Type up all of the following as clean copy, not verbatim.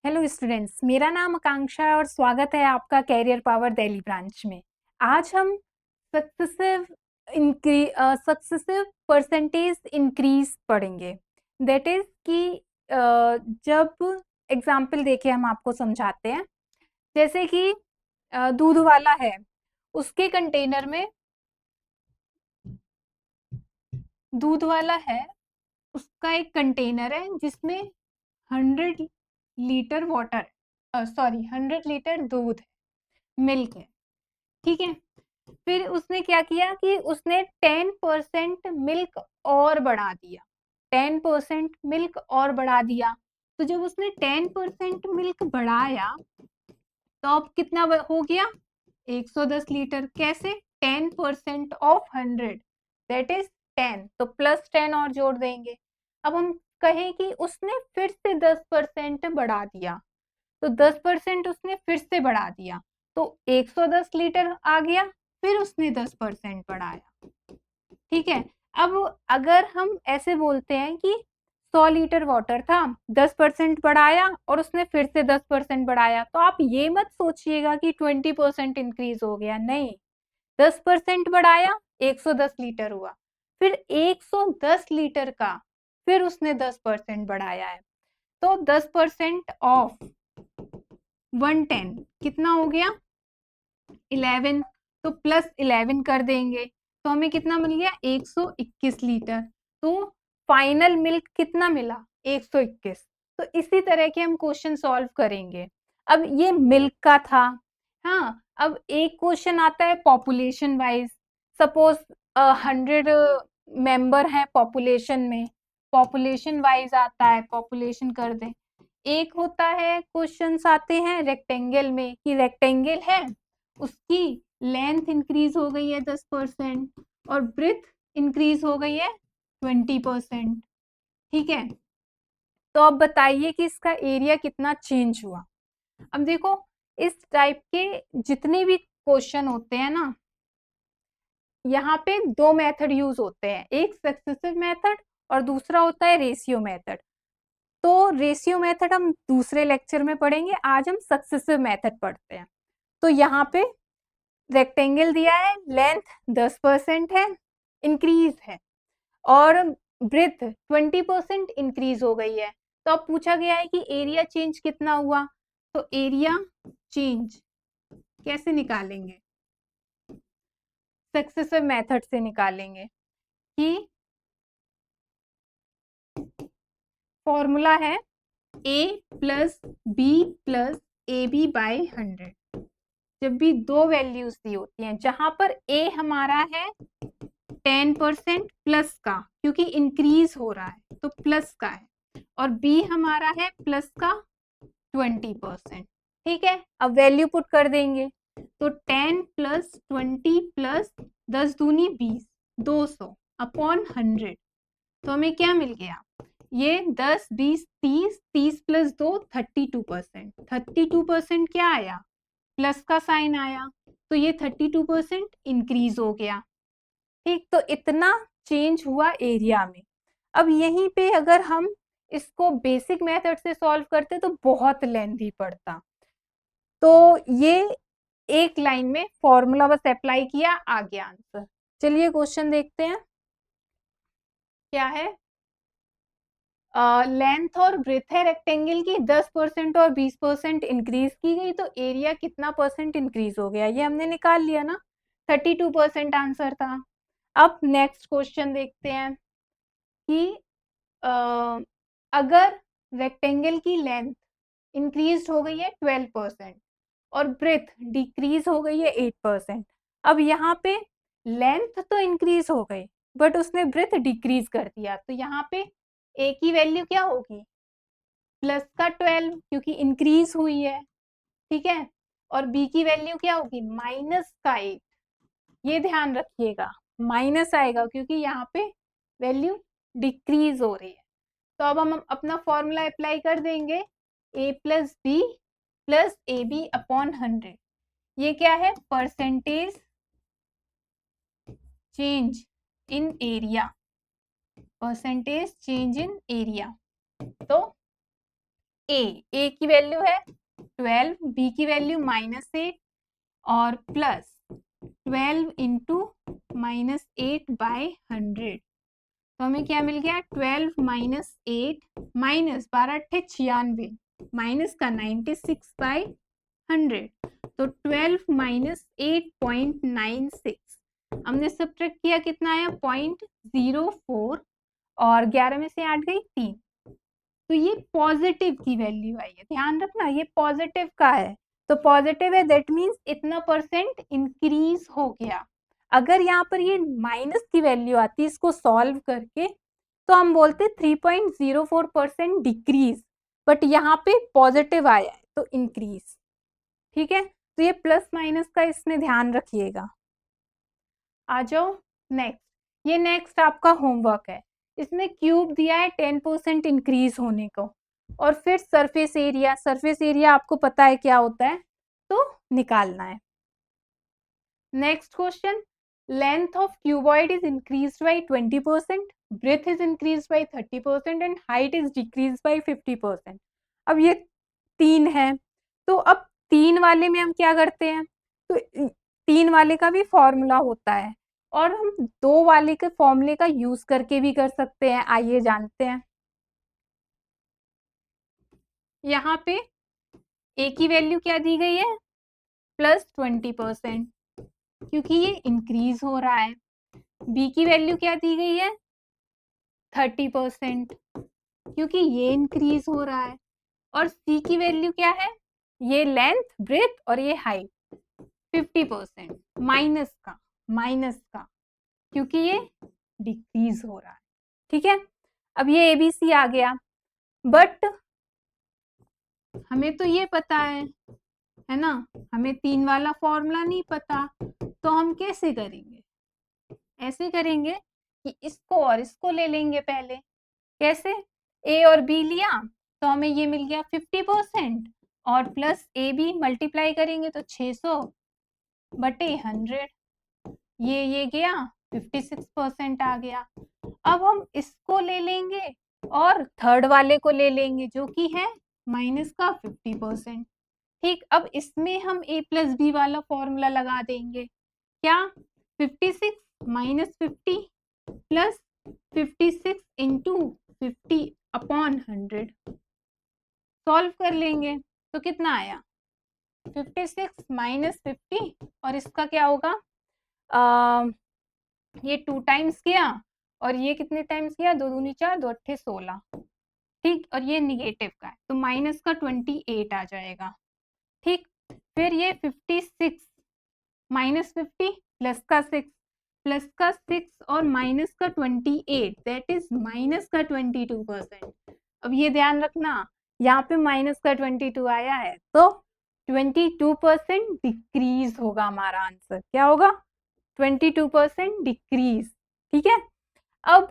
Hello students, मेरा नाम आकांक्षा है और स्वागत है आपका कैरियर पावर दिल्ली ब्रांच में। आज हम सक्सेसिव सक्सेसिव परसेंटेज इंक्रीज पढ़ेंगे। दैट इज कि जब एग्जाम्पल देके हम आपको समझाते हैं। जैसे कि दूध वाला है, उसके कंटेनर में दूध वाला है, उसका एक कंटेनर है जिसमें 100 लीटर वाटर, सॉरी 100 लीटर दूध है, मिल्क है। ठीक है, फिर उसने क्या किया कि उसने 10% मिल्क और बढ़ा दिया। 10% मिल्क और बढ़ा दिया। तो जब उसने 10% मिल्क बढ़ाया तो अब कितना हो गया? 110 लीटर। कैसे? 10% ऑफ 100 दैट इज 10, तो +10 और जोड़ देंगे। अब हम कहें कि उसने फिर से 10% बढ़ा दिया, तो 10% उसने फिर से बढ़ा दिया, तो 110 लीटर आ गया। फिर उसने 10% बढ़ाया। ठीक है, अब अगर हम ऐसे बोलते हैं कि 100 लीटर वाटर था, 10% बढ़ाया और उसने फिर से 10% बढ़ाया, तो आप ये मत सोचिएगा कि 20% इंक्रीज हो गया। नहीं, 10% बढ़ाया, 110 लीटर हुआ। फिर 110 लीटर का फिर उसने 10% बढ़ाया है, तो 10% ऑफ 110 कितना हो गया? 11। तो +11 कर देंगे तो हमें कितना मिल गया? 121 लीटर। तो फाइनल मिल्क कितना मिला? 121। तो इसी तरह के हम क्वेश्चन सॉल्व करेंगे। अब ये मिल्क का था। हाँ, अब एक क्वेश्चन आता है पॉपुलेशन वाइज। सपोज 100 मेंबर है पॉपुलेशन में, पॉपुलेशन वाइज आता है, पॉपुलेशन कर दें। एक होता है क्वेश्चंस आते हैं रेक्टेंगल में कि रेक्टेंगल है, उसकी लेंथ इंक्रीज हो गई है 10% और ब्रेथ इंक्रीज हो गई है 20%। ठीक है, तो अब बताइए कि इसका एरिया कितना चेंज हुआ। अब देखो, इस टाइप के जितने भी क्वेश्चन होते हैं ना, यहाँ पे दो मेथड यूज होते हैं, एक सक्सेसिव मेथड और दूसरा होता है रेशियो मेथड। तो रेशियो मेथड हम दूसरे लेक्चर में पढ़ेंगे, आज हम सक्सेसिव मेथड पढ़ते हैं। तो यहाँ पे रेक्टेंगल दिया है, लेंथ 10% है, इंक्रीज है, और ब्रेथ 20% इंक्रीज हो गई है। तो अब पूछा गया है कि एरिया चेंज कितना हुआ। तो एरिया चेंज कैसे निकालेंगे? सक्सेसिव मेथड से निकालेंगे कि फॉर्मूला है a plus B plus A B by 100। जब भी दो वैल्यूज दी होती हैं, जहां पर a हमारा है 10% प्लस का, क्योंकि इंक्रीज हो रहा है तो प्लस का है, और b हमारा है प्लस का 20%। ठीक है, अब वैल्यू पुट कर देंगे तो 10 प्लस 20 प्लस 10 दूनी 20, 200 अपॉन 100। तो हमें क्या मिल गया? ये 10 20 30, 30 प्लस 2 32%। 32% क्या आया? प्लस का साइन आया, तो ये 32% इंक्रीज हो गया। ठीक, तो इतना चेंज हुआ एरिया में। अब यहीं पे अगर हम इसको बेसिक मेथड से सॉल्व करते तो बहुत लेंथी पड़ता। तो ये एक लाइन में फॉर्मूला बस अप्लाई किया, आ गया आंसर। चलिए क्वेश्चन देखते हैं क्या है। लेंथ और ब्रेथ है रेक्टेंगल की, 10% और 20% इंक्रीज की गई, तो एरिया कितना परसेंट इंक्रीज हो गया ये हमने निकाल लिया ना, 32% आंसर था। अब नेक्स्ट क्वेश्चन देखते हैं कि अगर रेक्टेंगल की लेंथ इंक्रीज हो गई है 12% और ब्रेथ डिक्रीज हो गई है 8%। अब यहाँ पे लेंथ तो इंक्रीज हो गई बट उसने ब्रेथ डिक्रीज कर दिया, तो यहाँ पे ए की वैल्यू क्या होगी? प्लस का 12 क्योंकि इंक्रीज हुई है। ठीक है, और बी की वैल्यू क्या होगी? माइनस का 8। ये ध्यान रखिएगा, माइनस आएगा क्योंकि यहाँ पे वैल्यू डिक्रीज हो रही है। तो अब हम अपना फॉर्मूला अप्लाई कर देंगे, a plus B plus A B upon 100। ये क्या है? Percentage change in area, percentage change in area. तो ए की वैल्यू है 12, बी की वैल्यू -8 और प्लस 12 इंटू -8/100, तो हमें क्या मिल गया 12 - 8 -12 माइनस का 96/100, तो 12 - 8.96 हमने सब्ट्रैक्ट किया, कितना आया 0.04 और 11 में से 8 गई 3, तो ये पॉजिटिव की वैल्यू आई है। ध्यान रखना ये पॉजिटिव का है, तो पॉजिटिव है दैट मीन्स इतना परसेंट इंक्रीज हो गया। अगर यहाँ पर ये माइनस की वैल्यू आती इसको सॉल्व करके तो हम बोलते 3.04% डिक्रीज, बट यहाँ पे पॉजिटिव आया है तो इंक्रीज। ठीक है, तो ये प्लस माइनस का इसमें ध्यान रखिएगा। आ जाओ नेक्स्ट, ये नेक्स्ट आपका होमवर्क है। इसमें क्यूब दिया है 10% इंक्रीज होने को, और फिर सरफेस एरिया आपको पता है क्या होता है, तो निकालना है। Next question, length of cuboid is increased by 20%, breadth is increased by 30% and height is decreased by 50%। अब ये 3 है, तो अब 3 वाले में हम क्या करते हैं, तो 3 वाले का भी फॉर्मूला होता है और हम 2 वाले के फॉर्मूले का यूज करके भी कर सकते हैं। आइए जानते हैं। यहाँ पे ए की वैल्यू क्या दी गई है +20%, क्योंकि ये इंक्रीज हो रहा है। बी की वैल्यू क्या दी गई है 30%, क्योंकि ये इंक्रीज हो रहा है। और सी की वैल्यू क्या है, ये लेंथ, ब्रेथ और ये हाइट 50%, माइनस का क्योंकि ये डिक्रीज हो रहा है। ठीक है, अब ये एबीसी आ गया, बट हमें तो ये पता है ना, हमें 3 वाला फॉर्मूला नहीं पता, तो हम कैसे करेंगे, ऐसे करेंगे कि इसको और इसको ले लेंगे पहले। कैसे, ए और बी लिया तो हमें ये मिल गया 50% और प्लस ए बी मल्टीप्लाई करेंगे तो 600/100, ये गया 56% आ गया। अब हम इसको ले लेंगे और थर्ड वाले को ले लेंगे जो कि है माइनस का 50%। ठीक, अब इसमें हम a प्लस बी वाला फॉर्मूला लगा देंगे। क्या, 56 माइनस 50 प्लस 56 इंटू 50/100 सॉल्व कर लेंगे तो कितना आया 56 माइनस 50 और इसका क्या होगा, ये 2 टाइम्स किया और ये कितने टाइम्स किया, 2 दूनी 4, 2 अट्ठे 16। ठीक, और ये निगेटिव का है तो माइनस का 28 आ जाएगा। ठीक, फिर ये 56 माइनस 50 प्लस का 6 और माइनस का 28 दैट इज माइनस का 22%। अब ये ध्यान रखना यहाँ पे माइनस का 22 आया है तो 22% डिक्रीज होगा हमारा आंसर। क्या होगा 22% डिक्रीज। ठीक है, अब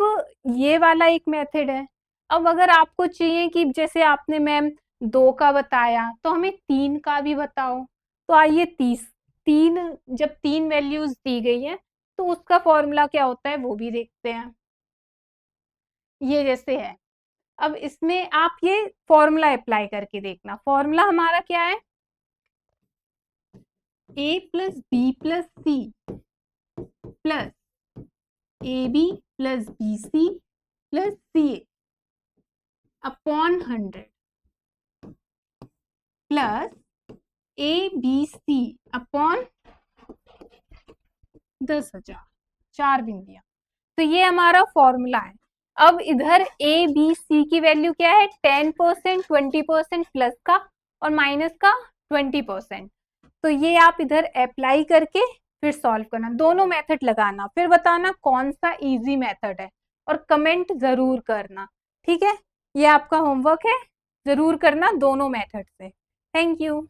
ये वाला एक मेथड है। अब अगर आपको चाहिए कि जैसे आपने मैम 2 का बताया तो हमें 3 का भी बताओ, तो आइए 3 जब 3 वैल्यूज दी गई है तो उसका फॉर्मूला क्या होता है वो भी देखते हैं। ये जैसे है, अब इसमें आप ये फॉर्मूला अप्लाई करके देखना। फॉर्मूला हमारा क्या है, a plus B plus C plus A B plus B C plus C A upon 100 plus A B C upon 10,000, 4 बिंदियां। तो ये हमारा फॉर्मूला है। अब इधर ए बी सी की वैल्यू क्या है 10%, 20% प्लस का और माइनस का 20%। तो ये आप इधर अप्लाई करके फिर सॉल्व करना, दोनों मेथड लगाना, फिर बताना कौन सा इजी मेथड है और कमेंट जरूर करना। ठीक है, ये आपका होमवर्क है, जरूर करना दोनों मेथड से। Thank you.